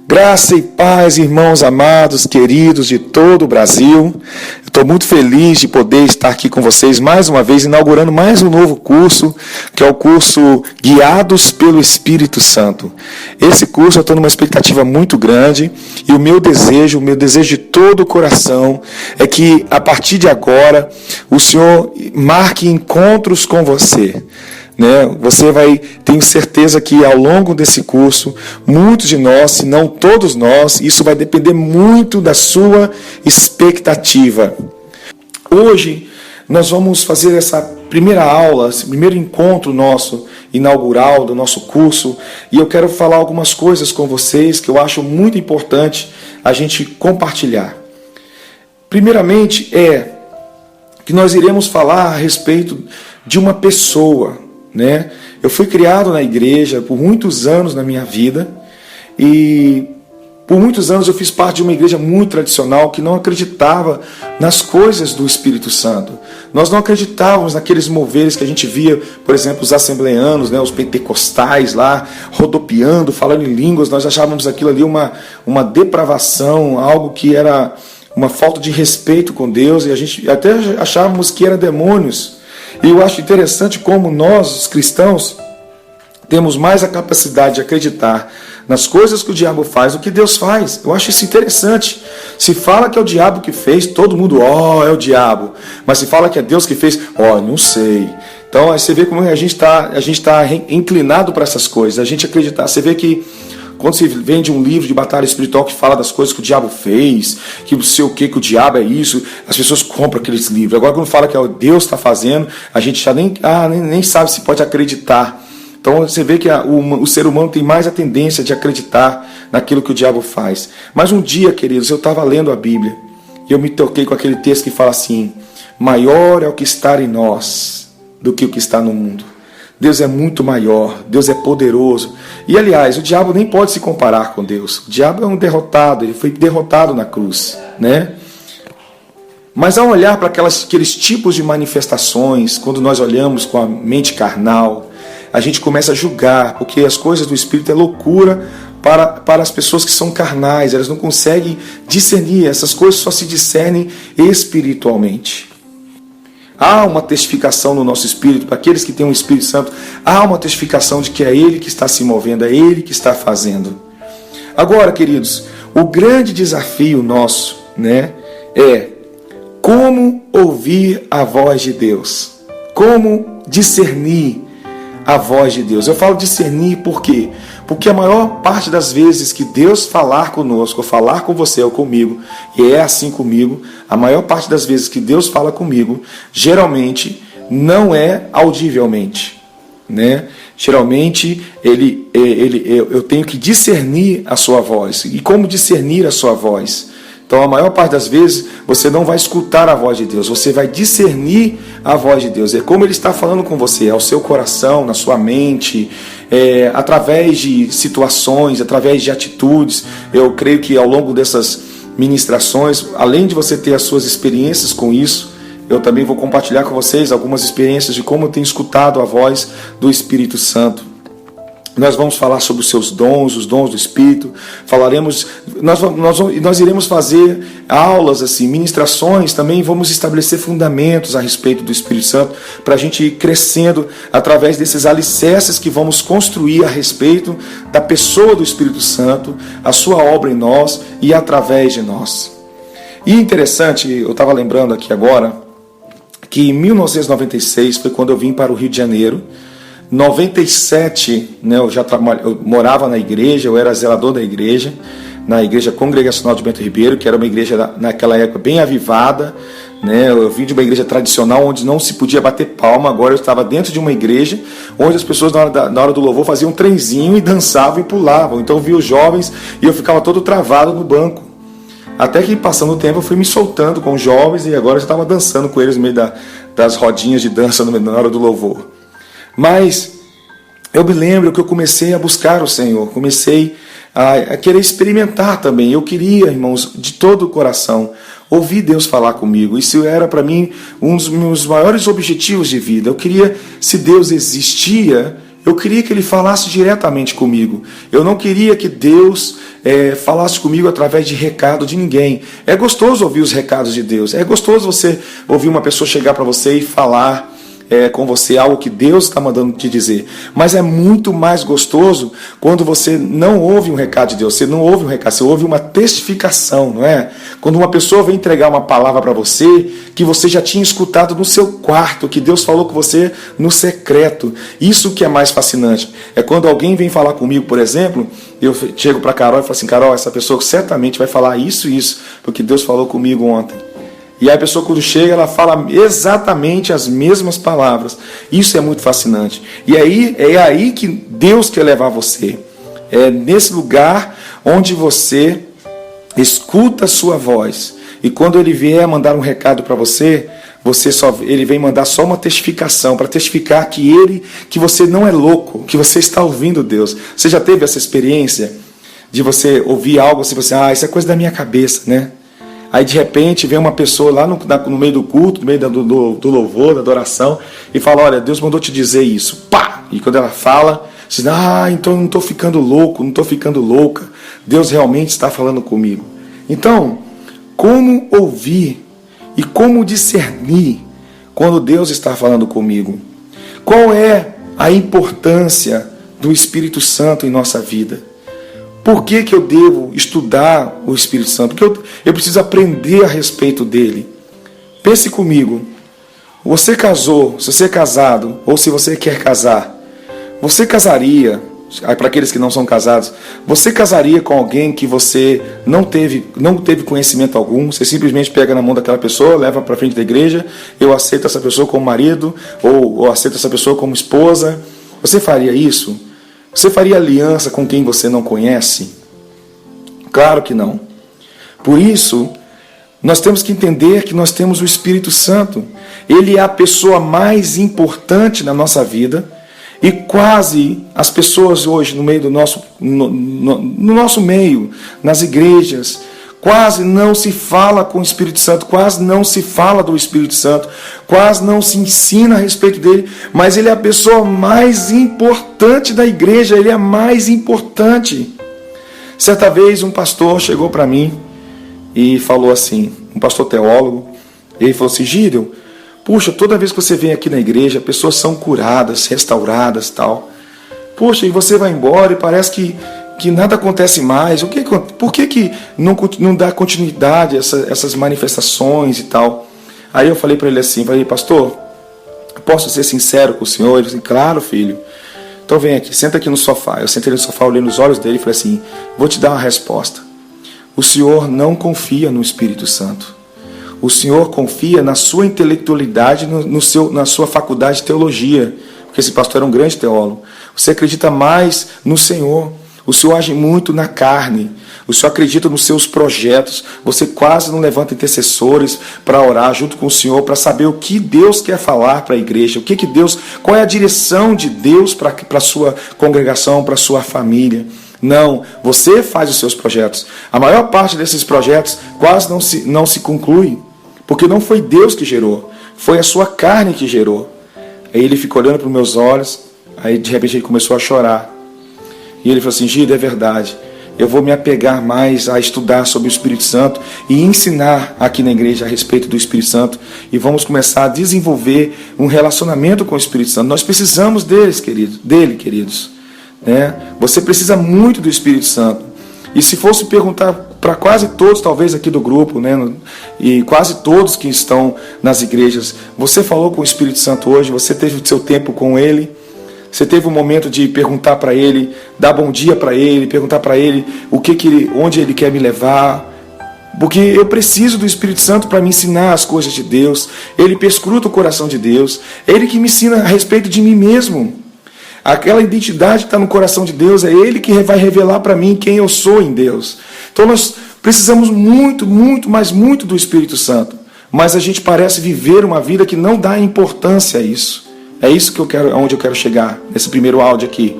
Graça e paz, irmãos amados, queridos de todo o Brasil. Eu estou muito feliz de poder estar aqui com vocês mais uma vez, inaugurando mais um novo curso, que é o curso Guiados pelo Espírito Santo. Esse curso eu estou numa expectativa muito grande e o meu desejo de todo o coração é que a partir de agora o Senhor marque encontros com você. Você vai, tenho certeza que ao longo desse curso, muitos de nós, se não todos nós, isso vai depender muito da sua expectativa. Hoje nós vamos fazer essa primeira aula, esse primeiro encontro nosso, inaugural do nosso curso, e eu quero falar algumas coisas com vocês que eu acho muito importante a gente compartilhar. Primeiramente que nós iremos falar a respeito de uma pessoa. Eu fui criado na igreja por muitos anos na minha vida e por muitos anos eu fiz parte de uma igreja muito tradicional que não acreditava nas coisas do Espírito Santo. Nós não acreditávamos naqueles moveres que a gente via, por exemplo, os assembleanos, os pentecostais lá, rodopiando, falando em línguas. Nós achávamos aquilo ali uma depravação, algo que era uma falta de respeito com Deus, e a gente até achávamos que eram demônios. E eu acho interessante como nós, os cristãos, temos mais a capacidade de acreditar nas coisas que o diabo faz do que Deus faz. Eu acho isso interessante. Se fala que é o diabo que fez, todo mundo, é o diabo. Mas se fala que é Deus que fez, não sei. Então aí você vê como a gente está inclinado para essas coisas, a gente acreditar. Você vê que quando se vende um livro de batalha espiritual que fala das coisas que o diabo fez, que não sei o que o diabo é isso, as pessoas compram aqueles livros. Agora quando fala que é o Deus está fazendo, a gente já nem sabe se pode acreditar. Então você vê que o ser humano tem mais a tendência de acreditar naquilo que o diabo faz. Mas um dia, queridos, eu estava lendo a Bíblia e eu me toquei com aquele texto que fala assim: maior é o que está em nós do que o que está no mundo. Deus é muito maior, Deus é poderoso. E aliás, o diabo nem pode se comparar com Deus. O diabo é um derrotado, ele foi derrotado na cruz, Mas ao olhar para aqueles tipos de manifestações, quando nós olhamos com a mente carnal, a gente começa a julgar, porque as coisas do Espírito é loucura para as pessoas que são carnais, elas não conseguem discernir, essas coisas só se discernem espiritualmente. Há uma testificação no nosso espírito, para aqueles que têm o Espírito Santo, há uma testificação de que é Ele que está se movendo, é Ele que está fazendo. Agora, queridos, o grande desafio nosso, é como ouvir a voz de Deus, como discernir a voz de Deus. Eu falo discernir por quê? Porque a maior parte das vezes que Deus falar conosco, ou falar com você ou comigo, e é assim comigo, a maior parte das vezes que Deus fala comigo, geralmente não é audivelmente. Geralmente eu tenho que discernir a sua voz. E como discernir a sua voz? Então a maior parte das vezes você não vai escutar a voz de Deus, você vai discernir a voz de Deus. É como Ele está falando com você, ao seu coração, na sua mente, através de situações, através de atitudes. Eu creio que ao longo dessas ministrações, além de você ter as suas experiências com isso, eu também vou compartilhar com vocês algumas experiências de como eu tenho escutado a voz do Espírito Santo. Nós vamos falar sobre os seus dons, os dons do Espírito. Nós iremos fazer aulas, assim, ministrações, também vamos estabelecer fundamentos a respeito do Espírito Santo, para a gente ir crescendo através desses alicerces que vamos construir a respeito da pessoa do Espírito Santo, a sua obra em nós e através de nós. E interessante, eu estava lembrando aqui agora, que em 1996 foi quando eu vim para o Rio de Janeiro. 97, eu morava na igreja, eu era zelador da igreja, na Igreja Congregacional de Bento Ribeiro, que era uma igreja naquela época bem avivada, Eu vim de uma igreja tradicional onde não se podia bater palma. Agora eu estava dentro de uma igreja onde as pessoas na hora do louvor faziam um trenzinho e dançavam e pulavam. Então eu vi os jovens e eu ficava todo travado no banco. Até que passando o tempo eu fui me soltando com os jovens e agora eu estava dançando com eles no meio das rodinhas de dança na hora do louvor. Mas eu me lembro que eu comecei a buscar o Senhor, comecei a querer experimentar também. Eu queria, irmãos, de todo o coração, ouvir Deus falar comigo. Isso era para mim um dos meus maiores objetivos de vida. Eu queria, se Deus existia, Eu queria que Ele falasse diretamente comigo. Eu não queria que Deus falasse comigo através de recado de ninguém. É gostoso ouvir os recados de Deus. É gostoso você ouvir uma pessoa chegar para você e falar com você algo que Deus está mandando te dizer. Mas é muito mais gostoso quando você não ouve um recado de Deus. Você não ouve um recado, você ouve uma testificação, não é? Quando uma pessoa vem entregar uma palavra para você que você já tinha escutado no seu quarto, que Deus falou com você no secreto. Isso que é mais fascinante. É quando alguém vem falar comigo, por exemplo, eu chego para Carol e falo assim: Carol, essa pessoa certamente vai falar isso e isso, porque Deus falou comigo ontem. E aí a pessoa, quando chega, ela fala exatamente as mesmas palavras. Isso é muito fascinante. E aí é aí que Deus quer levar você. É nesse lugar onde você escuta a sua voz. E quando Ele vier mandar um recado para você, Ele vem mandar só uma testificação, para testificar que você não é louco, que você está ouvindo Deus. Você já teve essa experiência de você ouvir algo assim, você, isso é coisa da minha cabeça, né? Aí de repente vem uma pessoa lá no meio do culto, no meio do louvor, da adoração, e fala: olha, Deus mandou te dizer isso. Pá! E quando ela fala, você diz: então eu não estou ficando louco, não estou ficando louca. Deus realmente está falando comigo. Então, como ouvir e como discernir quando Deus está falando comigo? Qual é a importância do Espírito Santo em nossa vida? Por que eu devo estudar o Espírito Santo? Porque eu preciso aprender a respeito dele. Pense comigo. Você casou, se você é casado, ou se você quer casar, você casaria, para aqueles que não são casados, você casaria com alguém que você não teve conhecimento algum? Você simplesmente pega na mão daquela pessoa, leva para frente da igreja: eu aceito essa pessoa como marido, ou aceito essa pessoa como esposa. Você faria isso? Você faria aliança com quem você não conhece? Claro que não. Por isso, nós temos que entender que nós temos o Espírito Santo. Ele é a pessoa mais importante na nossa vida. E quase as pessoas hoje no meio do no nosso meio, nas igrejas, quase não se fala com o Espírito Santo, quase não se fala do Espírito Santo, quase não se ensina a respeito dele, mas ele é a pessoa mais importante da igreja, ele é a mais importante. Certa vez um pastor chegou para mim e falou assim, um pastor teólogo, ele falou assim: Gideon, puxa, toda vez que você vem aqui na igreja, pessoas são curadas, restauradas, tal. Puxa, e você vai embora e parece que nada acontece mais. Por que não dá continuidade a essas manifestações e tal? Aí eu falei para ele assim, pastor, posso ser sincero com o senhor? Ele disse: claro, filho. Então vem aqui, senta aqui no sofá. Eu sentei no sofá, olhei nos olhos dele e falei assim: vou te dar uma resposta. O senhor não confia no Espírito Santo. O senhor confia na sua intelectualidade, na sua faculdade de teologia, porque esse pastor era um grande teólogo. Você acredita mais no Senhor. O Senhor age muito na carne. O Senhor acredita nos seus projetos. Você quase não levanta intercessores para orar junto com o Senhor, para saber o que Deus quer falar para a igreja, qual é a direção de Deus para a sua congregação, para a sua família. Não, você faz os seus projetos. A maior parte desses projetos quase não se conclui, porque não foi Deus que gerou, foi a sua carne que gerou. Aí ele ficou olhando para os meus olhos, aí de repente ele começou a chorar. E ele falou assim: Gideon, é verdade, eu vou me apegar mais a estudar sobre o Espírito Santo e ensinar aqui na igreja a respeito do Espírito Santo, e vamos começar a desenvolver um relacionamento com o Espírito Santo. Nós precisamos dele, queridos. Né? Você precisa muito do Espírito Santo. E se fosse perguntar para quase todos, talvez aqui do grupo, né, e quase todos que estão nas igrejas, você falou com o Espírito Santo hoje? Você teve o seu tempo com ele? Você teve um momento de perguntar para ele, dar bom dia para ele, perguntar para ele onde ele quer me levar? Porque eu preciso do Espírito Santo para me ensinar as coisas de Deus. Ele perscruta o coração de Deus. É ele que me ensina a respeito de mim mesmo. Aquela identidade que está no coração de Deus, é Ele que vai revelar para mim quem eu sou em Deus. Então nós precisamos muito, mas muito do Espírito Santo. Mas a gente parece viver uma vida que não dá importância a isso. É isso que aonde eu quero chegar, nesse primeiro áudio aqui.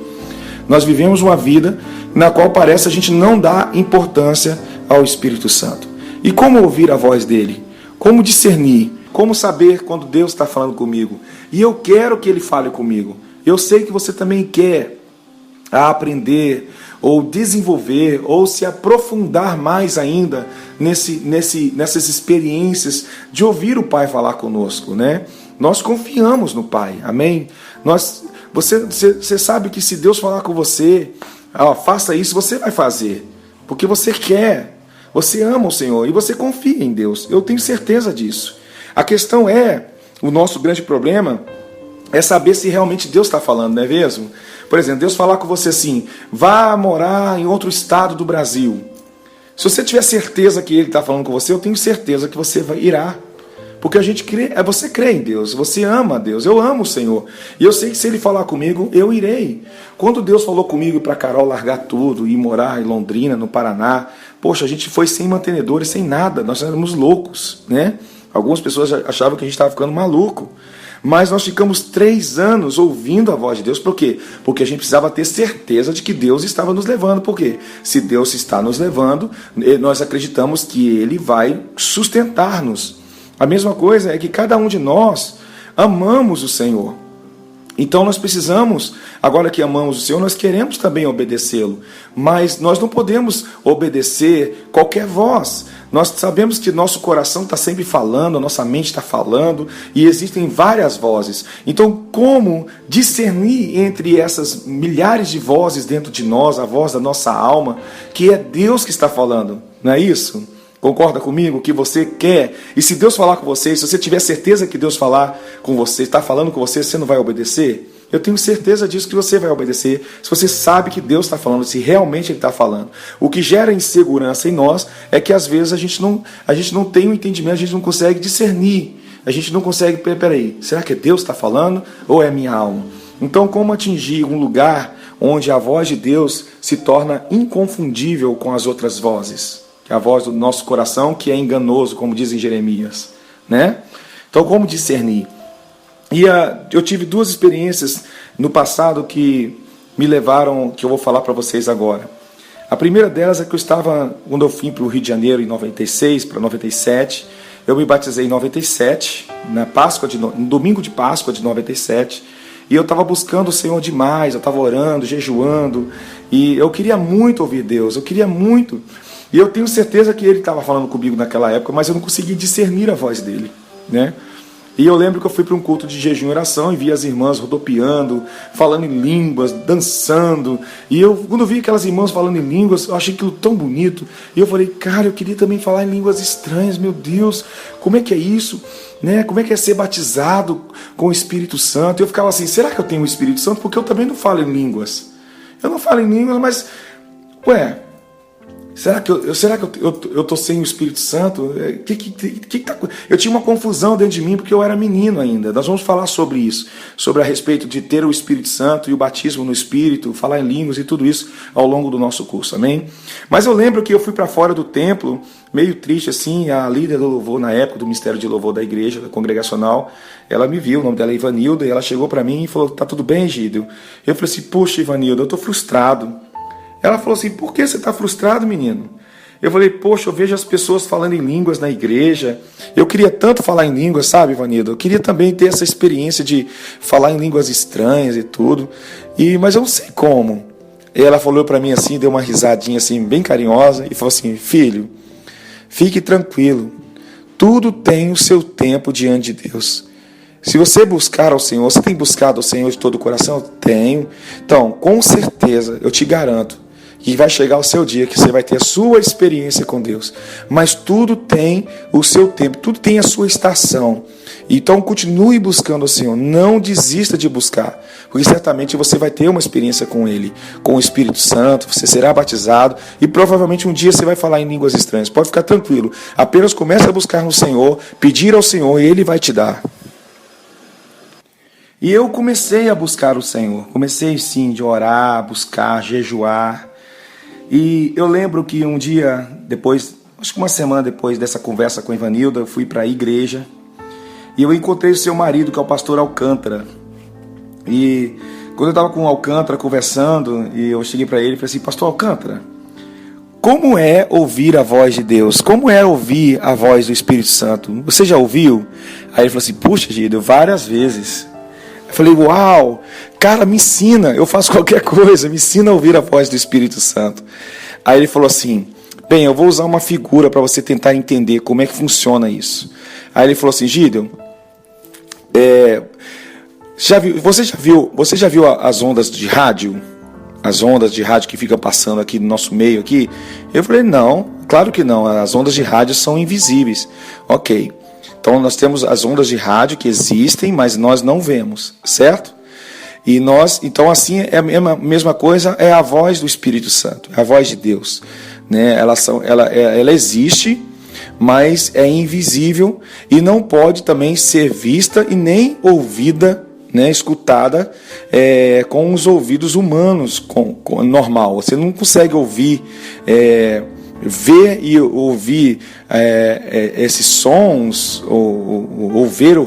Nós vivemos uma vida na qual parece a gente não dá importância ao Espírito Santo. E como ouvir a voz dele? Como discernir? Como saber quando Deus está falando comigo? E eu quero que Ele fale comigo. Eu sei que você também quer aprender, ou desenvolver, ou se aprofundar mais ainda nessas experiências de ouvir o Pai falar conosco, né? Nós confiamos no Pai, amém? Você sabe que se Deus falar com você, faça isso, você vai fazer, porque você quer, você ama o Senhor e você confia em Deus. Eu tenho certeza disso. A questão o nosso grande problema é saber se realmente Deus está falando, não é mesmo? Por exemplo, Deus falar com você assim, vá morar em outro estado do Brasil. Se você tiver certeza que Ele está falando com você, eu tenho certeza que você irá. Porque a gente crê, você crê em Deus, você ama a Deus, eu amo o Senhor. E eu sei que se Ele falar comigo, eu irei. Quando Deus falou comigo para Carol largar tudo e morar em Londrina, no Paraná, poxa, a gente foi sem mantenedores, sem nada, nós éramos loucos, né? Algumas pessoas achavam que a gente estava ficando maluco. Mas nós ficamos 3 anos ouvindo a voz de Deus. Por quê? Porque a gente precisava ter certeza de que Deus estava nos levando. Por quê? Se Deus está nos levando, nós acreditamos que Ele vai sustentar-nos. A mesma coisa é que cada um de nós amamos o Senhor. Então nós precisamos, agora que amamos o Senhor, nós queremos também obedecê-lo. Mas nós não podemos obedecer qualquer voz. Nós sabemos que nosso coração está sempre falando, a nossa mente está falando, e existem várias vozes. Então, como discernir entre essas milhares de vozes dentro de nós, a voz da nossa alma, que é Deus que está falando? Não é isso? Concorda comigo que você quer? E se Deus falar com você, se você tiver certeza que Deus falar com você, está falando com você, você não vai obedecer? Eu tenho certeza disso, que você vai obedecer, se você sabe que Deus está falando, se realmente Ele está falando. O que gera insegurança em nós é que às vezes a gente não tem um entendimento, a gente não consegue discernir, a gente não consegue, peraí, será que Deus está falando ou é minha alma? Então, como atingir um lugar onde a voz de Deus se torna inconfundível com as outras vozes? Que é a voz do nosso coração, que é enganoso, como diz em Jeremias, né? Então, como discernir? E eu tive 2 experiências no passado que me levaram, que eu vou falar para vocês agora. A primeira delas é que quando eu fui para o Rio de Janeiro em 96 para 97, eu me batizei em 97, no domingo de Páscoa de 97, e eu estava buscando o Senhor demais, eu estava orando, jejuando, e eu queria muito ouvir Deus, eu queria muito. E eu tenho certeza que Ele estava falando comigo naquela época, mas eu não consegui discernir a voz dele, né? E eu lembro que eu fui para um culto de jejum e oração e vi as irmãs rodopiando, falando em línguas, dançando. E quando eu vi aquelas irmãs falando em línguas, eu achei aquilo tão bonito. E eu falei, cara, eu queria também falar em línguas estranhas, meu Deus, como é que é isso? Né? Como é que é ser batizado com o Espírito Santo? Eu ficava assim, será que eu tenho o Espírito Santo? Porque eu também não falo em línguas. Eu não falo em línguas, mas, será que eu estou sem o Espírito Santo? Eu tinha uma confusão dentro de mim porque eu era menino ainda. Nós vamos falar sobre isso, sobre a respeito de ter o Espírito Santo e o batismo no Espírito, falar em línguas e tudo isso ao longo do nosso curso, amém? Mas eu lembro que eu fui para fora do templo, meio triste assim, a líder do louvor na época, do Ministério de Louvor da igreja, da congregacional, ela me viu, o nome dela é Ivanilda, e ela chegou para mim e falou, tá tudo bem, Gídio? Eu falei assim, poxa, Ivanilda, eu estou frustrado. Ela falou assim, por que você está frustrado, menino? Eu falei, poxa, eu vejo as pessoas falando em línguas na igreja. Eu queria tanto falar em línguas, sabe, Ivanildo? Eu queria também ter essa experiência de falar em línguas estranhas e tudo. Mas eu não sei como. E ela falou para mim assim, deu uma risadinha assim, bem carinhosa, e falou assim, filho, fique tranquilo. Tudo tem o seu tempo diante de Deus. Se você buscar ao Senhor, você tem buscado ao Senhor de todo o coração? Tenho. Então, com certeza, eu te garanto, que vai chegar o seu dia que você vai ter a sua experiência com Deus. Mas tudo tem o seu tempo, tudo tem a sua estação. Então continue buscando o Senhor, não desista de buscar, porque certamente você vai ter uma experiência com Ele, com o Espírito Santo, você será batizado e provavelmente um dia você vai falar em línguas estranhas. Pode ficar tranquilo, apenas comece a buscar no Senhor, pedir ao Senhor e Ele vai te dar. E eu comecei a buscar o Senhor, comecei sim de orar, buscar, jejuar. E eu lembro que um dia depois, acho que uma semana depois dessa conversa com a Ivanilda, eu fui para a igreja e eu encontrei o seu marido, que é o pastor Alcântara. E quando eu estava com o Alcântara conversando, e eu cheguei para ele e falei assim, pastor Alcântara, como é ouvir a voz de Deus? Como é ouvir a voz do Espírito Santo? Você já ouviu? Aí ele falou assim, puxa, Gideon, várias vezes. Eu Falei, uau, cara, me ensina, eu faço qualquer coisa, me ensina a ouvir a voz do Espírito Santo. Aí ele falou assim, bem, eu vou usar uma figura para você tentar entender como é que funciona isso. Aí ele falou assim, Gideon, você já viu as ondas de rádio? As ondas de rádio que ficam passando aqui no nosso meio aqui? Eu falei, não, claro que não, as ondas de rádio são invisíveis. Ok, então nós temos as ondas de rádio que existem, mas nós não vemos, certo? E então assim, é a mesma coisa, é a voz do Espírito Santo, é a voz de Deus, né? Ela existe, mas é invisível e não pode também ser vista e nem ouvida, né, escutada com os ouvidos humanos, normal. Você não consegue ouvir, ver e ouvir esses sons, ou ver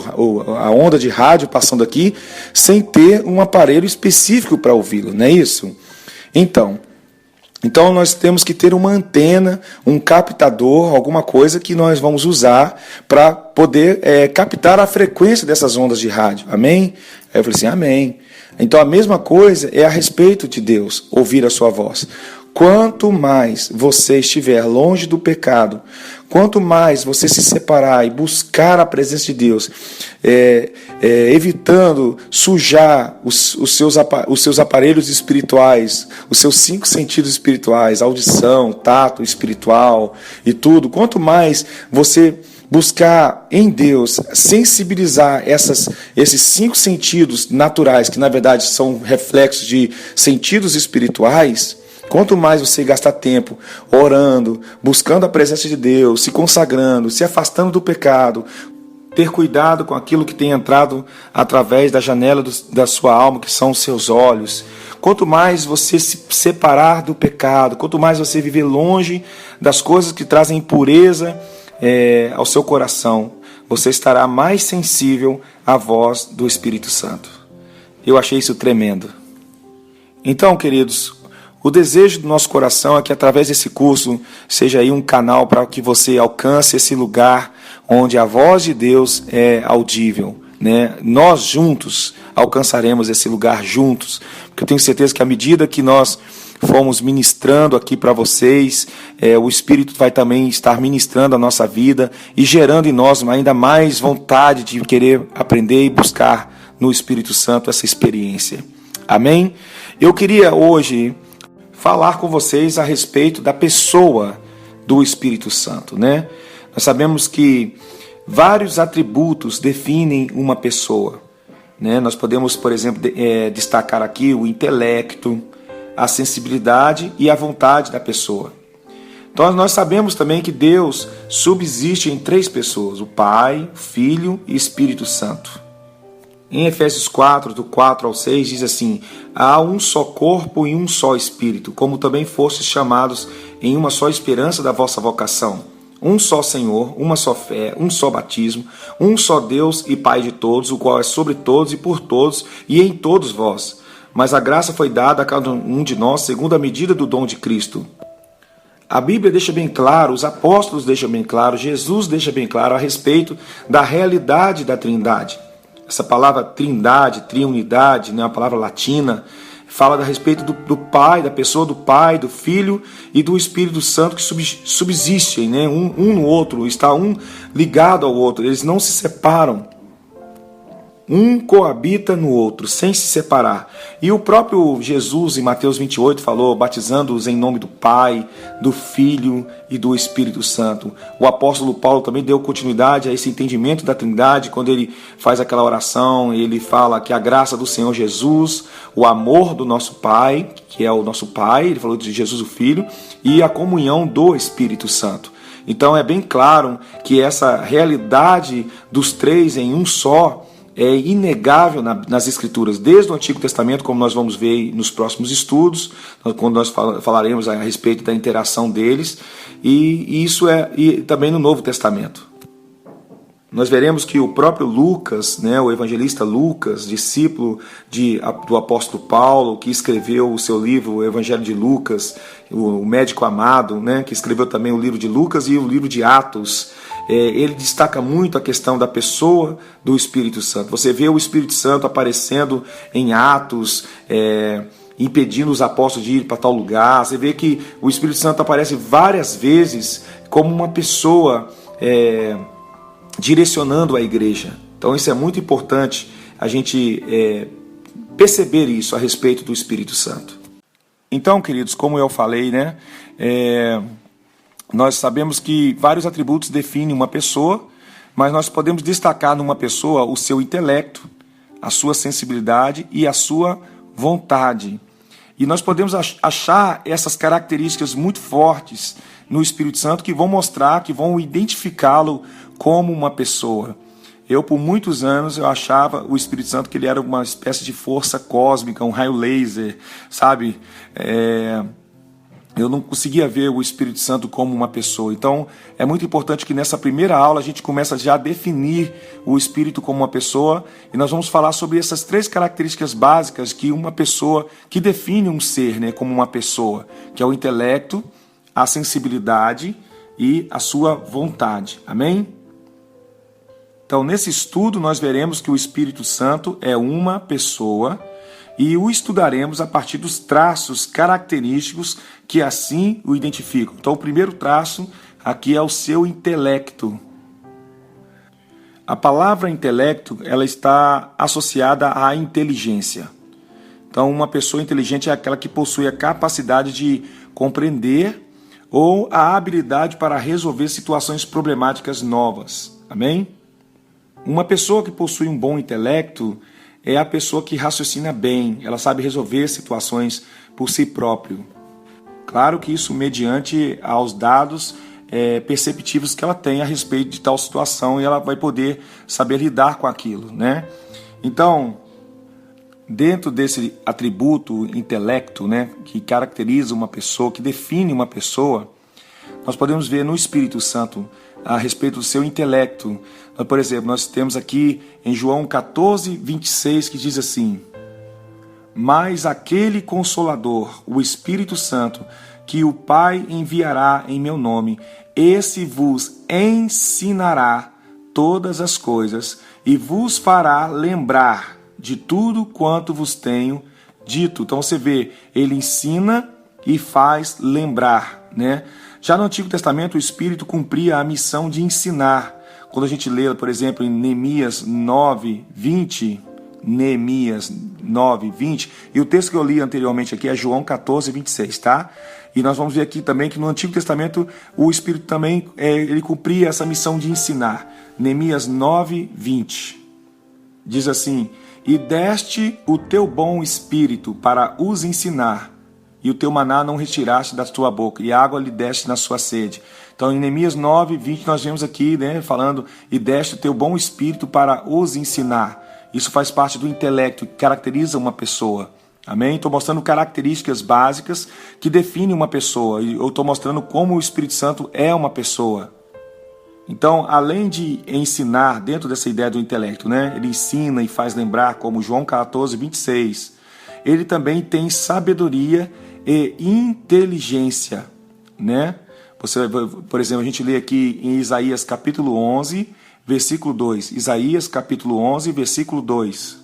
a onda de rádio passando aqui, sem ter um aparelho específico para ouvi-lo, não é isso? Então nós temos que ter uma antena, um captador, alguma coisa que nós vamos usar para poder captar a frequência dessas ondas de rádio. Amém? Aí eu falei assim, amém. Então a mesma coisa é a respeito de Deus, ouvir a sua voz. Quanto mais você estiver longe do pecado, quanto mais você se separar e buscar a presença de Deus, evitando sujar os seus aparelhos espirituais, os seus 5 sentidos espirituais, audição, tato espiritual e tudo, quanto mais você buscar em Deus, sensibilizar esses 5 sentidos naturais, que na verdade são reflexos de sentidos espirituais, quanto mais você gastar tempo orando, buscando a presença de Deus, se consagrando, se afastando do pecado, ter cuidado com aquilo que tem entrado através da janela da sua alma, que são os seus olhos. Quanto mais você se separar do pecado, quanto mais você viver longe das coisas que trazem impureza ao seu coração, você estará mais sensível à voz do Espírito Santo. Eu achei isso tremendo. Então, queridos, o desejo do nosso coração é que através desse curso seja aí um canal para que você alcance esse lugar onde a voz de Deus é audível, né? Nós juntos alcançaremos esse lugar juntos, porque eu tenho certeza que à medida que nós fomos ministrando aqui para vocês, o Espírito vai também estar ministrando a nossa vida e gerando em nós ainda mais vontade de querer aprender e buscar no Espírito Santo essa experiência. Amém? Eu queria hoje falar com vocês a respeito da pessoa do Espírito Santo, né? Nós sabemos que vários atributos definem uma pessoa, né? Nós podemos, por exemplo, destacar aqui o intelecto, a sensibilidade e a vontade da pessoa. Então nós sabemos também que Deus subsiste em 3 pessoas, o Pai, o Filho e o Espírito Santo. Em Efésios 4, do 4 ao 6, diz assim: há um só corpo e um só Espírito, como também fostes chamados em uma só esperança da vossa vocação. Um só Senhor, uma só fé, um só batismo, um só Deus e Pai de todos, o qual é sobre todos e por todos e em todos vós. Mas a graça foi dada a cada um de nós segundo a medida do dom de Cristo. A Bíblia deixa bem claro, os apóstolos deixam bem claro, Jesus deixa bem claro a respeito da realidade da Trindade. Essa palavra trindade, triunidade, né, uma palavra latina, fala a respeito do Pai, da pessoa do Pai, do Filho e do Espírito Santo que subsistem, né, um no outro, está um ligado ao outro, eles não se separam. Um coabita no outro, sem se separar. E o próprio Jesus, em Mateus 28, falou, batizando-os em nome do Pai, do Filho e do Espírito Santo. O apóstolo Paulo também deu continuidade a esse entendimento da Trindade, quando ele faz aquela oração, ele fala que a graça do Senhor Jesus, o amor do nosso Pai, que é o nosso Pai, ele falou de Jesus o Filho, e a comunhão do Espírito Santo. Então é bem claro que essa realidade dos 3 em um só, é inegável nas Escrituras, desde o Antigo Testamento, como nós vamos ver nos próximos estudos, quando nós falaremos a respeito da interação deles, e isso e também no Novo Testamento. Nós veremos que o próprio Lucas, né, o evangelista Lucas, discípulo do apóstolo Paulo, que escreveu o seu livro, o Evangelho de Lucas, o médico amado, né, que escreveu também o livro de Lucas e o livro de Atos, ele destaca muito a questão da pessoa do Espírito Santo. Você vê o Espírito Santo aparecendo em Atos, impedindo os apóstolos de ir para tal lugar. Você vê que o Espírito Santo aparece várias vezes como uma pessoa direcionando a igreja. Então isso é muito importante a gente perceber isso a respeito do Espírito Santo. Então, queridos, como eu falei, né, nós sabemos que vários atributos definem uma pessoa, mas nós podemos destacar numa pessoa o seu intelecto, a sua sensibilidade e a sua vontade. E nós podemos achar essas características muito fortes no Espírito Santo que vão mostrar, que vão identificá-lo como uma pessoa. Eu, por muitos anos, eu achava o Espírito Santo que ele era uma espécie de força cósmica, um raio laser, sabe? Eu não conseguia ver o Espírito Santo como uma pessoa. Então, é muito importante que nessa primeira aula a gente comece já a definir o Espírito como uma pessoa. E nós vamos falar sobre essas 3 características básicas que uma pessoa, que define um ser, né, como uma pessoa, que é o intelecto, a sensibilidade e a sua vontade. Amém? Então, nesse estudo, nós veremos que o Espírito Santo é uma pessoa e o estudaremos a partir dos traços característicos que assim o identificam. Então, o primeiro traço aqui é o seu intelecto. A palavra intelecto, ela está associada à inteligência. Então, uma pessoa inteligente é aquela que possui a capacidade de compreender ou a habilidade para resolver situações problemáticas novas. Amém? Uma pessoa que possui um bom intelecto é a pessoa que raciocina bem, ela sabe resolver situações por si próprio. Claro que isso mediante aos dados perceptivos que ela tem a respeito de tal situação e ela vai poder saber lidar com aquilo, né? Então, dentro desse atributo intelecto, né, que caracteriza uma pessoa, que define uma pessoa, nós podemos ver no Espírito Santo a respeito do seu intelecto. Por exemplo, nós temos aqui em João 14, 26, que diz assim: mas aquele Consolador, o Espírito Santo, que o Pai enviará em meu nome, esse vos ensinará todas as coisas e vos fará lembrar de tudo quanto vos tenho dito. Então você vê, ele ensina e faz lembrar, né? Já no Antigo Testamento, o Espírito cumpria a missão de ensinar. Quando a gente lê, por exemplo, em Neemias 9, 20, e o texto que eu li anteriormente aqui é João 14, 26, tá? E nós vamos ver aqui também que no Antigo Testamento o Espírito também ele cumpria essa missão de ensinar. Neemias 9, 20. Diz assim: e deste o teu bom Espírito para os ensinar, e o teu maná não retiraste da tua boca, e água lhe deste na sua sede. Então, em Neemias 9, 20, nós vemos aqui, né, falando, e deste o teu bom Espírito para os ensinar. Isso faz parte do intelecto, que caracteriza uma pessoa. Amém? Estou mostrando características básicas que definem uma pessoa. E eu estou mostrando como o Espírito Santo é uma pessoa. Então, além de ensinar dentro dessa ideia do intelecto, né, ele ensina e faz lembrar, como João 14, 26. Ele também tem sabedoria e inteligência, né? Por exemplo, a gente lê aqui em Isaías capítulo 11, versículo 2. Isaías capítulo 11, versículo 2.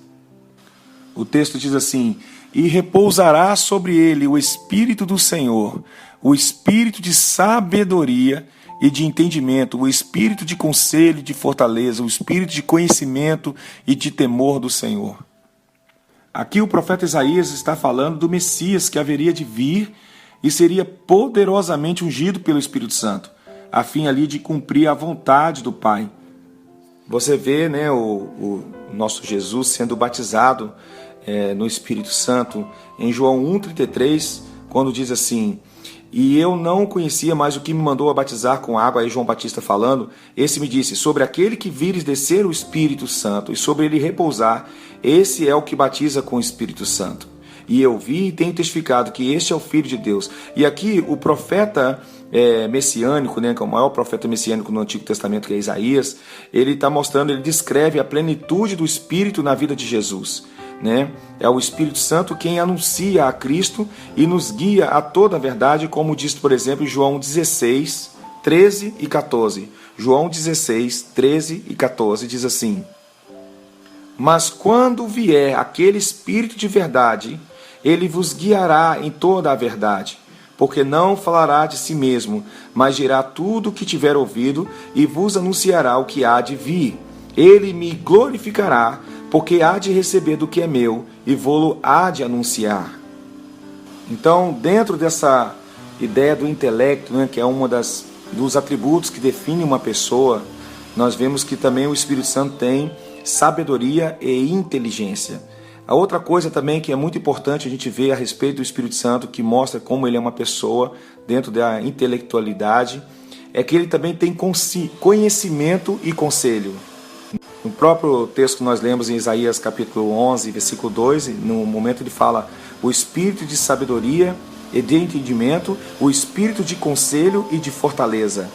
O texto diz assim: e repousará sobre ele o Espírito do Senhor, o Espírito de sabedoria e de entendimento, o Espírito de conselho e de fortaleza, o Espírito de conhecimento e de temor do Senhor. Aqui o profeta Isaías está falando do Messias que haveria de vir e seria poderosamente ungido pelo Espírito Santo, a fim ali de cumprir a vontade do Pai. Você vê, né, o nosso Jesus sendo batizado no Espírito Santo em João 1,33, quando diz assim: e eu não conhecia mais o que me mandou a batizar com água, aí João Batista falando, esse me disse: sobre aquele que vires descer o Espírito Santo e sobre ele repousar, esse é o que batiza com o Espírito Santo. E eu vi e tenho testificado que este é o Filho de Deus. E aqui o profeta messiânico, né, que é o maior profeta messiânico no Antigo Testamento, que é Isaías, ele está mostrando, ele descreve a plenitude do Espírito na vida de Jesus, né? É o Espírito Santo quem anuncia a Cristo e nos guia a toda a verdade, como diz, por exemplo, em João 16, 13 e 14. João 16, 13 e 14 diz assim: Mas quando vier aquele Espírito de verdade, ele vos guiará em toda a verdade, porque não falará de si mesmo, mas dirá tudo o que tiver ouvido e vos anunciará o que há de vir. Ele me glorificará, porque há de receber do que é meu e vô-lo há de anunciar. Então, dentro dessa ideia do intelecto, né, que é uma dos atributos que define uma pessoa, nós vemos que também o Espírito Santo tem sabedoria e inteligência. A outra coisa também que é muito importante a gente ver a respeito do Espírito Santo, que mostra como ele é uma pessoa dentro da intelectualidade, é que ele também tem conhecimento e conselho. No próprio texto que nós lemos em Isaías capítulo 11, versículo 2, no momento ele fala o espírito de sabedoria e de entendimento, o espírito de conselho e de fortaleza.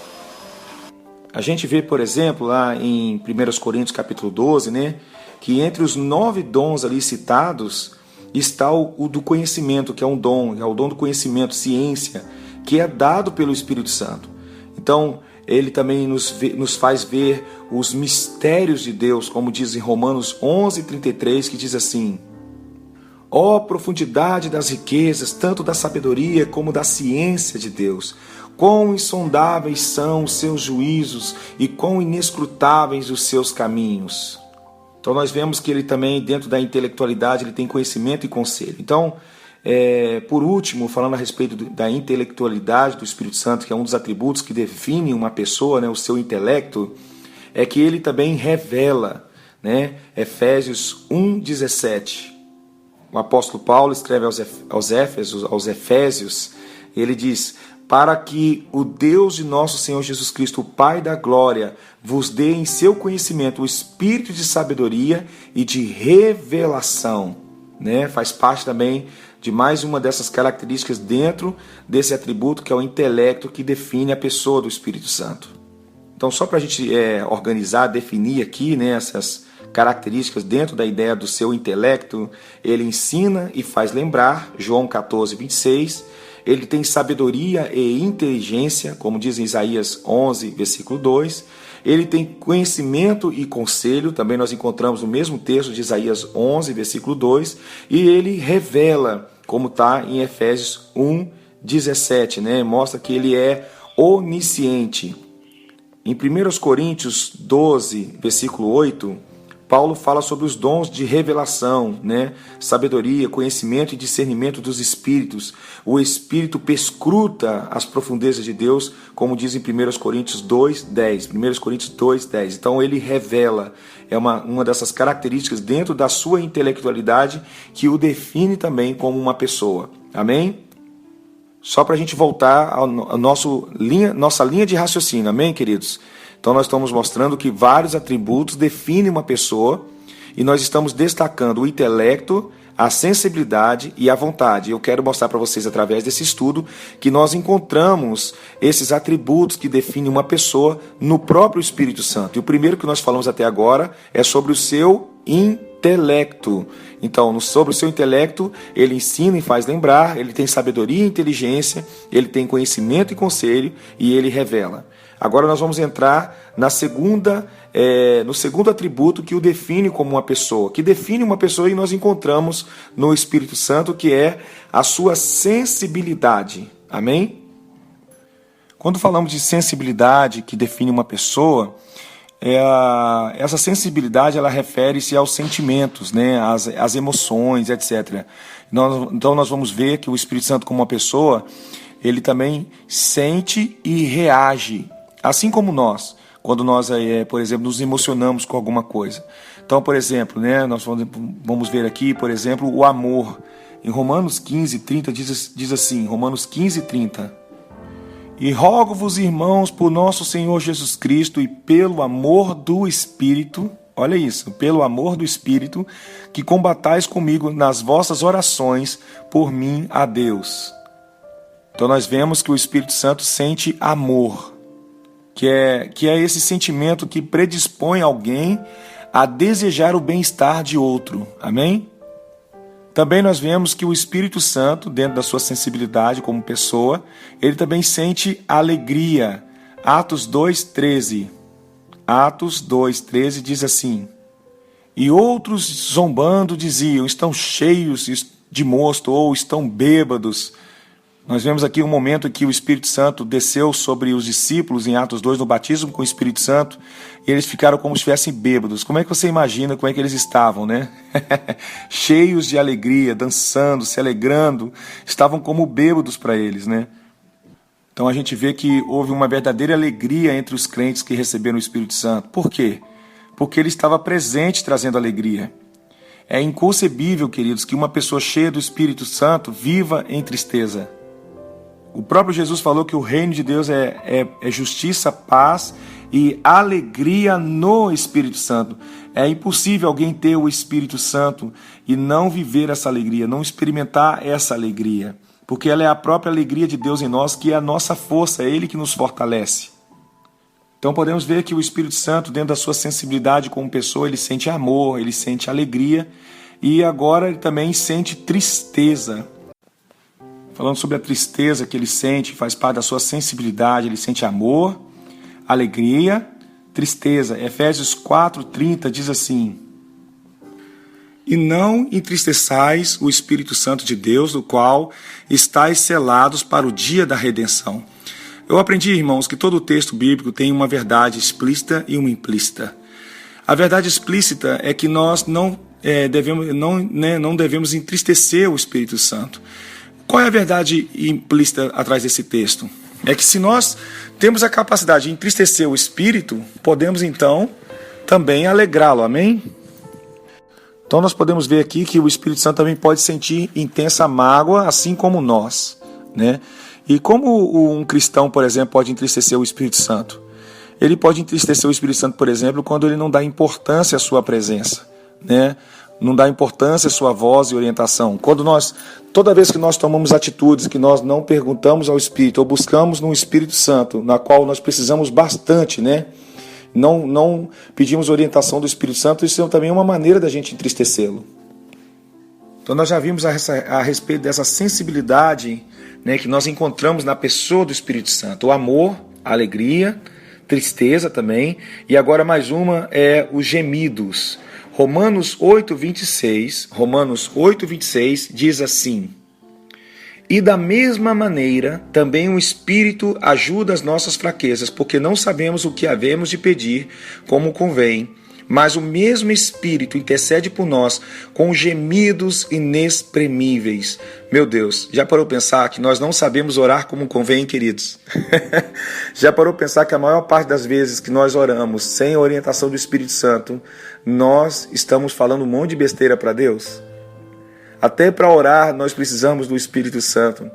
A gente vê, por exemplo, lá em 1 Coríntios capítulo 12, né, que entre os 9 dons ali citados está o do conhecimento, que é um dom, é o dom do conhecimento, ciência, que é dado pelo Espírito Santo. Então, ele também nos faz ver os mistérios de Deus, como diz em Romanos 11:33, que diz assim: Ó profundidade das riquezas, tanto da sabedoria como da ciência de Deus! Quão insondáveis são os seus juízos e quão inescrutáveis os seus caminhos. Então nós vemos que ele também, dentro da intelectualidade, ele tem conhecimento e conselho. Então, por último, falando a respeito da intelectualidade do Espírito Santo, que é um dos atributos que define uma pessoa, né, o seu intelecto, é que ele também revela, né, Efésios 1:17. O apóstolo Paulo escreve aos Efésios, ele diz: para que o Deus de nosso Senhor Jesus Cristo, o Pai da glória, vos dê em seu conhecimento o espírito de sabedoria e de revelação. Né? Faz parte também de mais uma dessas características dentro desse atributo que é o intelecto, que define a pessoa do Espírito Santo. Então, só para a gente organizar, definir aqui, né, essas características dentro da ideia do seu intelecto, ele ensina e faz lembrar, João 14:26, ele tem sabedoria e inteligência, como diz em Isaías 11, versículo 2, ele tem conhecimento e conselho, também nós encontramos no mesmo texto de Isaías 11, versículo 2, e ele revela, como está em Efésios 1:17, né? Mostra que ele é onisciente. Em 1 Coríntios 12, versículo 8, Paulo fala sobre os dons de revelação, né? Sabedoria, conhecimento e discernimento dos espíritos. O espírito perscruta as profundezas de Deus, como diz em 1 Coríntios 2:10. 1 Coríntios 2:10. Então ele revela, é uma dessas características dentro da sua intelectualidade que o define também como uma pessoa. Amém? Só para a gente voltar à nossa linha de raciocínio, amém, queridos? Então nós estamos mostrando que vários atributos definem uma pessoa e nós estamos destacando o intelecto, a sensibilidade e a vontade. Eu quero mostrar para vocês através desse estudo que nós encontramos esses atributos que definem uma pessoa no próprio Espírito Santo. E o primeiro que nós falamos até agora é sobre o seu intelecto. Então, sobre o seu intelecto, ele ensina e faz lembrar, ele tem sabedoria e inteligência, ele tem conhecimento e conselho e ele revela. Agora nós vamos entrar no segundo atributo que o define como uma pessoa, que define uma pessoa e nós encontramos no Espírito Santo, que é a sua sensibilidade. Amém? Quando falamos de sensibilidade que define uma pessoa, essa sensibilidade ela refere-se aos sentimentos, né, às emoções, etc. Então nós vamos ver que o Espírito Santo, como uma pessoa, ele também sente e reage, assim como nós, quando nós, por exemplo, nos emocionamos com alguma coisa. Então, por exemplo, né, nós vamos ver aqui, por exemplo, o amor. Em Romanos 15:30 diz assim, Romanos 15:30: E rogo-vos, irmãos, por nosso Senhor Jesus Cristo e pelo amor do Espírito, olha isso, pelo amor do Espírito, que combatais comigo nas vossas orações por mim a Deus. Então nós vemos que o Espírito Santo sente amor, que é esse sentimento que predispõe alguém a desejar o bem-estar de outro. Amém? Também nós vemos que o Espírito Santo, dentro da sua sensibilidade como pessoa, ele também sente alegria, Atos 2:13. Atos 2:13 diz assim: e outros zombando diziam, estão cheios de mosto ou estão bêbados. Nós vemos aqui um momento em que o Espírito Santo desceu sobre os discípulos em Atos 2, no batismo com o Espírito Santo, e eles ficaram como se estivessem bêbados. Como é que você imagina como é que eles estavam, né? Cheios de alegria, dançando, se alegrando, estavam como bêbados para eles, né? Então a gente vê que houve uma verdadeira alegria entre os crentes que receberam o Espírito Santo. Por quê? Porque ele estava presente trazendo alegria. É inconcebível, queridos, que uma pessoa cheia do Espírito Santo viva em tristeza. O próprio Jesus falou que o reino de Deus é justiça, paz e alegria no Espírito Santo. É impossível alguém ter o Espírito Santo e não viver essa alegria, não experimentar essa alegria. Porque ela é a própria alegria de Deus em nós, que é a nossa força, é Ele que nos fortalece. Então podemos ver que o Espírito Santo, dentro da sua sensibilidade como pessoa, ele sente amor, ele sente alegria e agora ele também sente tristeza. Falando sobre a tristeza que ele sente, faz parte da sua sensibilidade, ele sente amor, alegria, tristeza. Efésios 4:30 diz assim: e não entristeçais o Espírito Santo de Deus, do qual estáis selados para o dia da redenção. Eu aprendi, irmãos, que todo o texto bíblico tem uma verdade explícita e uma implícita. A verdade explícita é que nós não devemos entristecer o Espírito Santo. Qual é a verdade implícita atrás desse texto? É que se nós temos a capacidade de entristecer o Espírito, podemos então também alegrá-lo, amém? Então nós podemos ver aqui que o Espírito Santo também pode sentir intensa mágoa, assim como nós, né? E como um cristão, por exemplo, pode entristecer o Espírito Santo? Ele pode entristecer o Espírito Santo, por exemplo, quando ele não dá importância à sua presença, né? Não dá importância à sua voz e orientação. Toda vez que nós tomamos atitudes que nós não perguntamos ao Espírito, ou buscamos no Espírito Santo, na qual nós precisamos bastante, né? Não pedimos orientação do Espírito Santo, isso também é uma maneira da gente entristecê-lo. Então nós já vimos a respeito dessa sensibilidade, né, que nós encontramos na pessoa do Espírito Santo. O amor, a alegria, tristeza também, e agora mais uma é os gemidos. Romanos 8:26 diz assim: e da mesma maneira, também o Espírito ajuda as nossas fraquezas, porque não sabemos o que havemos de pedir como convém, mas o mesmo Espírito intercede por nós com gemidos inexprimíveis. Meu Deus, já parou pensar que nós não sabemos orar como convém, queridos? Já parou pensar que a maior parte das vezes que nós oramos sem a orientação do Espírito Santo, nós estamos falando um monte de besteira para Deus? Até para orar nós precisamos do Espírito Santo.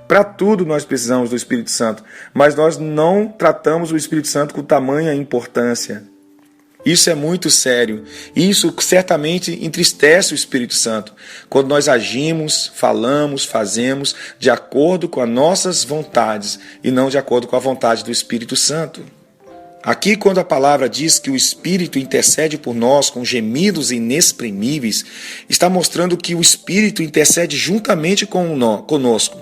Para tudo nós precisamos do Espírito Santo. Mas nós não tratamos o Espírito Santo com tamanha importância. Isso é muito sério. Isso certamente entristece o Espírito Santo. Quando nós agimos, falamos, fazemos de acordo com as nossas vontades e não de acordo com a vontade do Espírito Santo. Aqui, quando a palavra diz que o Espírito intercede por nós com gemidos inexprimíveis, está mostrando que o Espírito intercede juntamente conosco.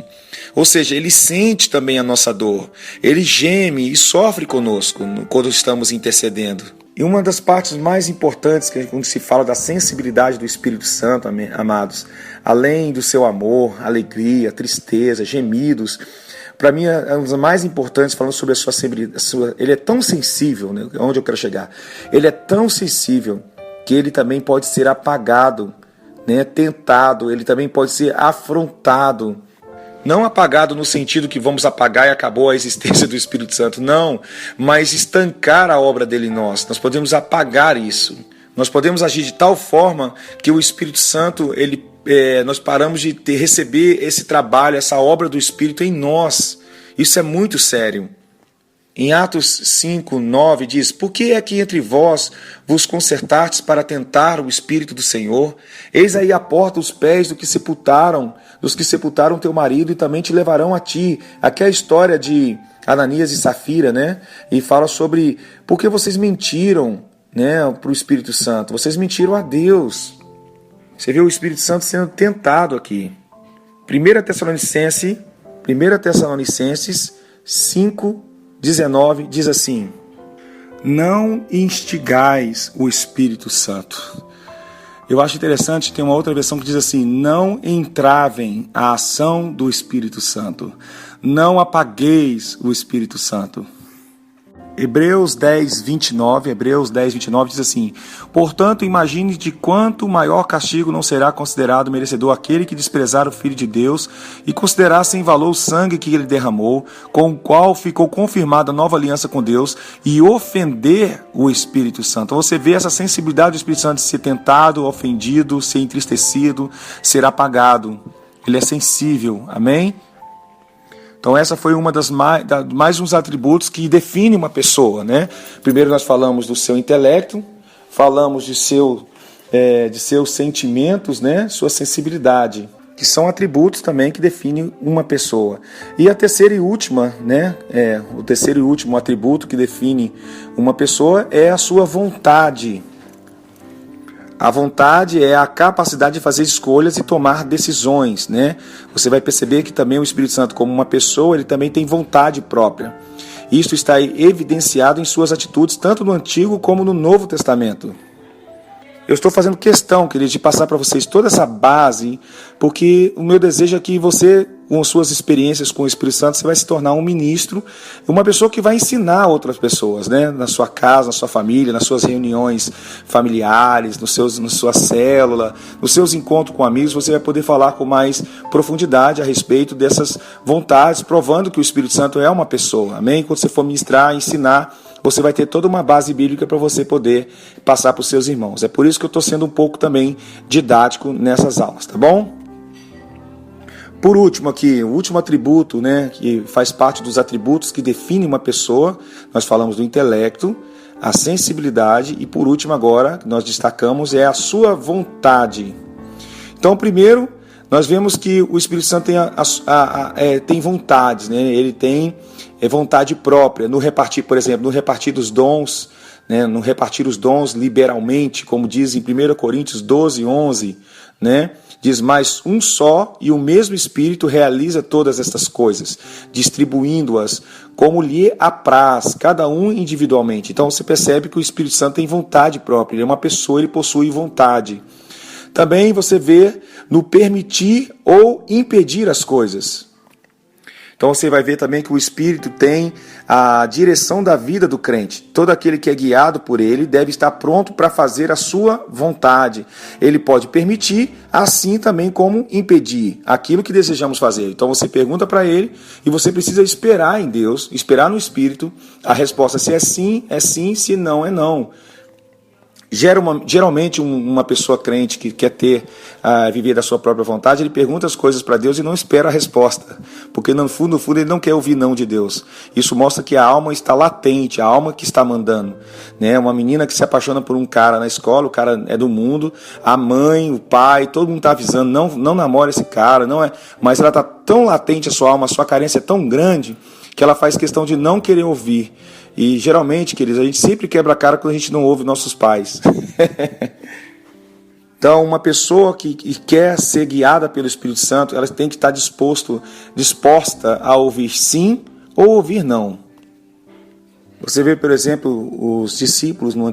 Ou seja, ele sente também a nossa dor. Ele geme e sofre conosco quando estamos intercedendo. E uma das partes mais importantes quando se fala da sensibilidade do Espírito Santo, amados, além do seu amor, alegria, tristeza, gemidos, para mim, é um dos mais importantes, falando sobre a sua sensibilidade. Ele é tão sensível, né, onde eu quero chegar. Ele é tão sensível que ele também pode ser apagado, né, tentado. Ele também pode ser afrontado. Não apagado no sentido que vamos apagar e acabou a existência do Espírito Santo. Não, mas estancar a obra dele em nós. Nós podemos apagar isso. Nós podemos agir de tal forma que o Espírito Santo, nós paramos de receber esse trabalho, essa obra do Espírito em nós. Isso é muito sério. Em Atos 5:9 diz: por que é que entre vós vos concertastes para tentar o Espírito do Senhor? Eis aí a porta os pés dos que sepultaram teu marido e também te levarão a ti. Aqui é a história de Ananias e Safira, né? E fala sobre por que vocês mentiram, né, para o Espírito Santo. Vocês mentiram a Deus. Você vê o Espírito Santo sendo tentado aqui. 1 Tessalonicenses 5, 19 diz assim: não instigais o Espírito Santo. Eu acho interessante, tem uma outra versão que diz assim: não entravem a ação do Espírito Santo. Não apagueis o Espírito Santo. Hebreus 10, 29 diz assim: portanto, imagine de quanto maior castigo não será considerado merecedor aquele que desprezar o Filho de Deus e considerar sem valor o sangue que ele derramou, com o qual ficou confirmada a nova aliança com Deus, e ofender o Espírito Santo. Então você vê essa sensibilidade do Espírito Santo de ser tentado, ofendido, ser entristecido, ser apagado. Ele é sensível, amém? Então essa foi uma das mais uns atributos que define uma pessoa, né? Primeiro nós falamos do seu intelecto, falamos de seus sentimentos, né? Sua sensibilidade, que são atributos também que definem uma pessoa. E a terceira e última, né? O terceiro e último atributo que define uma pessoa é a sua vontade. A vontade é a capacidade de fazer escolhas e tomar decisões, né? Você vai perceber que também o Espírito Santo, como uma pessoa, ele também tem vontade própria. Isso está evidenciado em suas atitudes, tanto no Antigo como no Novo Testamento. Eu estou fazendo questão, queridos, de passar para vocês toda essa base, porque o meu desejo é que você, com suas experiências com o Espírito Santo, você vai se tornar um ministro, uma pessoa que vai ensinar outras pessoas, né? Na sua casa, na sua família, nas suas reuniões familiares, na sua célula, nos seus encontros com amigos, você vai poder falar com mais profundidade a respeito dessas vontades, provando que o Espírito Santo é uma pessoa, amém? Quando você for ministrar, ensinar, você vai ter toda uma base bíblica para você poder passar para os seus irmãos. É por isso que eu estou sendo um pouco também didático nessas aulas, tá bom? Por último aqui, o último atributo, né, que faz parte dos atributos que definem uma pessoa, nós falamos do intelecto, a sensibilidade e por último agora, nós destacamos, é a sua vontade. Então, primeiro, nós vemos que o Espírito Santo tem vontades, né? Ele tem vontade própria no repartir, por exemplo, no repartir dos dons, né? No repartir os dons liberalmente, como diz em 1 Coríntios 12, 11, né? Diz, mas um só e o mesmo Espírito realiza todas estas coisas, distribuindo-as como lhe apraz, cada um individualmente. Então você percebe que o Espírito Santo tem vontade própria, ele é uma pessoa, ele possui vontade. Também você vê no permitir ou impedir as coisas. Então você vai ver também que o Espírito tem a direção da vida do crente. Todo aquele que é guiado por ele deve estar pronto para fazer a sua vontade. Ele pode permitir, assim também como impedir aquilo que desejamos fazer. Então você pergunta para ele e você precisa esperar em Deus, esperar no Espírito a resposta. Se é sim, se não, é não. Geralmente uma pessoa crente que quer viver da sua própria vontade, ele pergunta as coisas para Deus e não espera a resposta, porque no fundo ele não quer ouvir não de Deus. Isso mostra que a alma está latente, a alma que está mandando, né? Uma menina que se apaixona por um cara na escola, o cara é do mundo, a mãe, o pai, todo mundo está avisando, não namora esse cara, não é, mas ela está tão latente a sua alma, a sua carência é tão grande que ela faz questão de não querer ouvir. E geralmente, queridos, a gente sempre quebra a cara quando a gente não ouve nossos pais. Então, uma pessoa que quer ser guiada pelo Espírito Santo, ela tem que estar disposta a ouvir sim ou ouvir não. Você vê, por exemplo, os discípulos no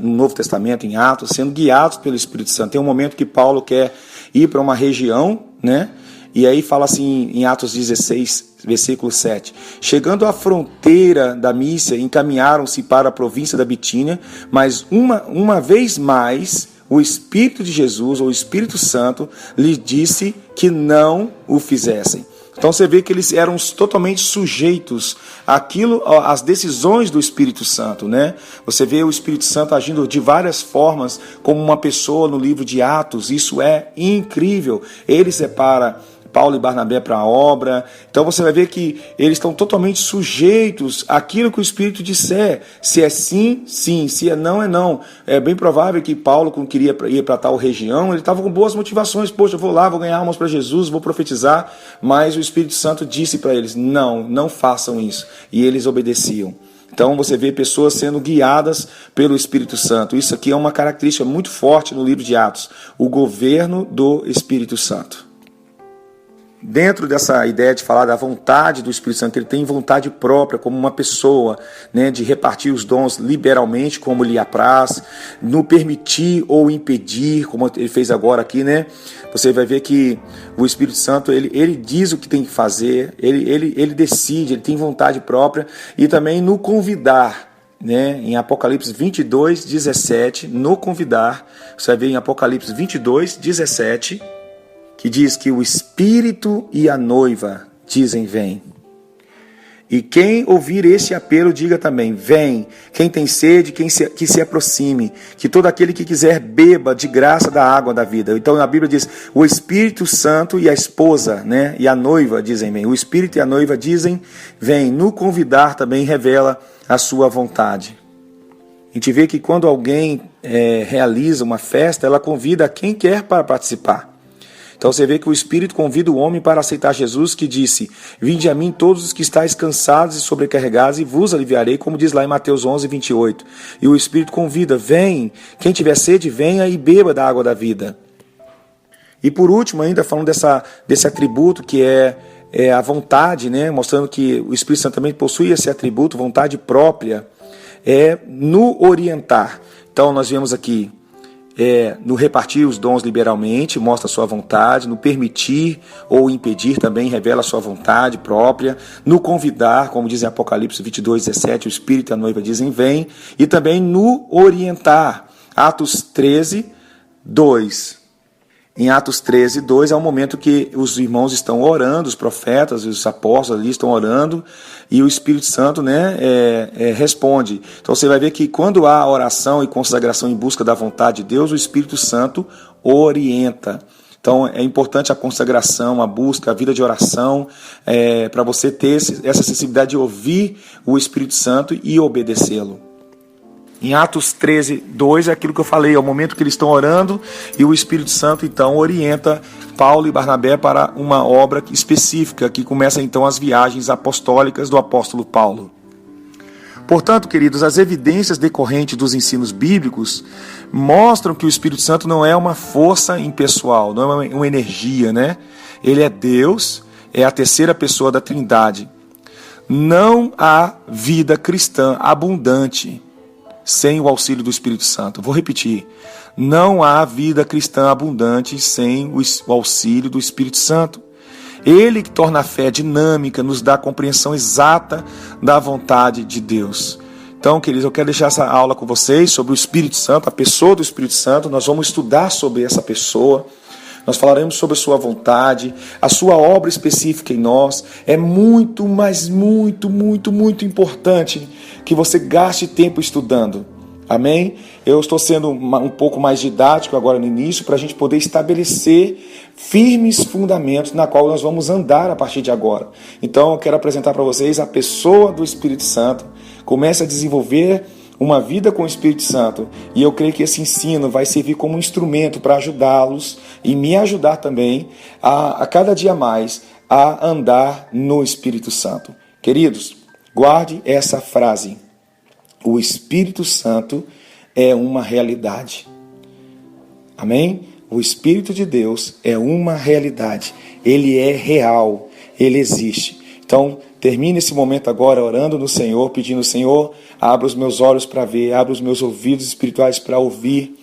Novo Testamento, em Atos, sendo guiados pelo Espírito Santo. Tem um momento que Paulo quer ir para uma região, né? E aí fala assim em Atos 16, versículo 7. Chegando à fronteira da Mísia, encaminharam-se para a província da Bitínia, mas uma vez mais o Espírito de Jesus, ou o Espírito Santo, lhe disse que não o fizessem. Então você vê que eles eram totalmente sujeitos às decisões do Espírito Santo, né? Você vê o Espírito Santo agindo de várias formas, como uma pessoa no livro de Atos. Isso é incrível. Ele separa Paulo e Barnabé para a obra. Então você vai ver que eles estão totalmente sujeitos àquilo que o Espírito disser. Se é sim, sim. Se é não, é não. É bem provável que Paulo, quando queria ir para tal região, ele estava com boas motivações. Poxa, eu vou lá, vou ganhar almas para Jesus, vou profetizar. Mas o Espírito Santo disse para eles, não façam isso. E eles obedeciam. Então você vê pessoas sendo guiadas pelo Espírito Santo. Isso aqui é uma característica muito forte no livro de Atos. O governo do Espírito Santo. dentro dessa ideia de falar da vontade do Espírito Santo, ele tem vontade própria como uma pessoa, né, de repartir os dons liberalmente como lhe apraz, no permitir ou impedir, como ele fez agora aqui, né? Você vai ver que o Espírito Santo, ele diz o que tem que fazer, ele decide, ele tem vontade própria, e também no convidar, né? Em Apocalipse 22, 17, no convidar, você vai ver em Apocalipse 22, 17, que diz que o Espírito e a noiva dizem vem. E quem ouvir este apelo, diga também, vem. Quem tem sede, que se aproxime. Que todo aquele que quiser beba de graça da água da vida. Então na Bíblia diz, o Espírito Santo e a esposa, né, e a noiva dizem vem. O Espírito e a noiva dizem vem. No convidar também revela a sua vontade. A gente vê que quando alguém realiza uma festa, ela convida quem quer para participar. Então você vê que o Espírito convida o homem para aceitar Jesus, que disse, vinde a mim todos os que estáis cansados e sobrecarregados, e vos aliviarei, como diz lá em Mateus 11, 28. E o Espírito convida, vem, quem tiver sede, venha e beba da água da vida. E por último, ainda falando desse atributo que é a vontade, né? Mostrando que o Espírito Santo também possui esse atributo, vontade própria, no orientar. Então nós vemos aqui, no repartir os dons liberalmente, mostra a sua vontade, no permitir ou impedir também revela a sua vontade própria, no convidar, como diz em Apocalipse 22, 17, o Espírito e a noiva dizem vem, e também no orientar, Atos 13, 2. Em Atos 13, 2 é o momento que os irmãos estão orando, os profetas e os apóstolos ali estão orando, e o Espírito Santo, né, responde. Então você vai ver que quando há oração e consagração em busca da vontade de Deus, o Espírito Santo orienta. Então é importante a consagração, a busca, a vida de oração, para você ter essa sensibilidade de ouvir o Espírito Santo e obedecê-lo. Em Atos 13, 2 é aquilo que eu falei, é o momento que eles estão orando e o Espírito Santo então orienta Paulo e Barnabé para uma obra específica, que começa então as viagens apostólicas do apóstolo Paulo. Portanto, queridos, as evidências decorrentes dos ensinos bíblicos mostram que o Espírito Santo não é uma força impessoal, não é uma energia, né? Ele é Deus, é a terceira pessoa da Trindade. Não há vida cristã abundante sem o auxílio do Espírito Santo. Vou repetir. Não há vida cristã abundante sem o auxílio do Espírito Santo. Ele que torna a fé dinâmica, nos dá a compreensão exata da vontade de Deus. Então, queridos, eu quero deixar essa aula com vocês sobre o Espírito Santo, a pessoa do Espírito Santo. Nós vamos estudar sobre essa pessoa. Nós falaremos sobre a sua vontade, a sua obra específica em nós. É muito, mas muito, muito, muito importante que você gaste tempo estudando. Amém? Eu estou sendo um pouco mais didático agora no início, para a gente poder estabelecer firmes fundamentos na qual nós vamos andar a partir de agora. Então eu quero apresentar para vocês a pessoa do Espírito Santo. Comece a desenvolver uma vida com o Espírito Santo, e eu creio que esse ensino vai servir como um instrumento para ajudá-los e me ajudar também a cada dia mais a andar no Espírito Santo. Queridos, guarde essa frase: o Espírito Santo é uma realidade. Amém? O Espírito de Deus é uma realidade. Ele é real, ele existe. Então, termine esse momento agora orando no Senhor, pedindo: Senhor, abra os meus olhos para ver, abra os meus ouvidos espirituais para ouvir,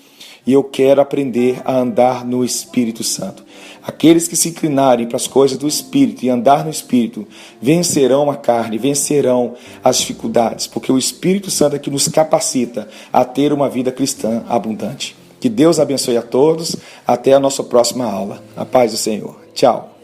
e eu quero aprender a andar no Espírito Santo. Aqueles que se inclinarem para as coisas do Espírito e andar no Espírito, vencerão a carne, vencerão as dificuldades, porque o Espírito Santo é que nos capacita a ter uma vida cristã abundante. Que Deus abençoe a todos. Até a nossa próxima aula. A paz do Senhor. Tchau.